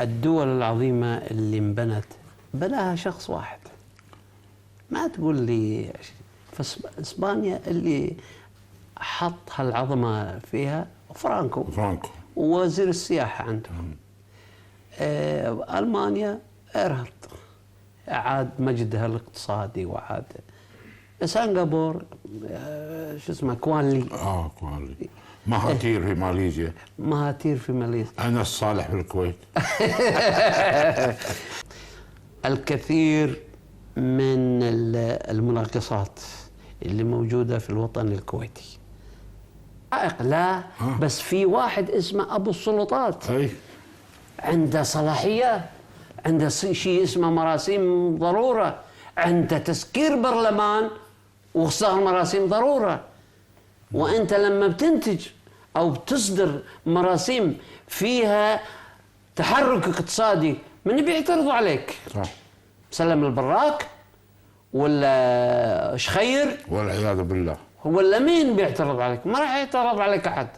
الدول العظيمة اللي انبنت بناها شخص واحد، ما تقول لي. فاسبانيا اللي حط هالعظمة فيها فرانكو ووزير السياحة عندهم. ألمانيا إيرهارت أعاد مجدها الاقتصادي وعاد. سنغافور شو اسمه كوانلي. كوانلي. مهاتير في ماليزيا. مهاتير في ماليزيا. أنس صالح في الكويت. الكثير من المناقصات اللي موجودة في الوطن الكويتي لا بس في واحد اسمه أبو السلطات عنده صلاحية، عنده شيء اسمه مراسيم ضرورة، عنده تسكير برلمان وصار مراسيم ضرورة. وأنت لما بتنتج أو بتصدر مراسيم فيها تحرك اقتصادي من بيعترضوا عليك؟ صح. سلم البراك ولا شخير والعياذ بالله، ولا مين بيعترض عليك؟ ما راح يعترض عليك أحد.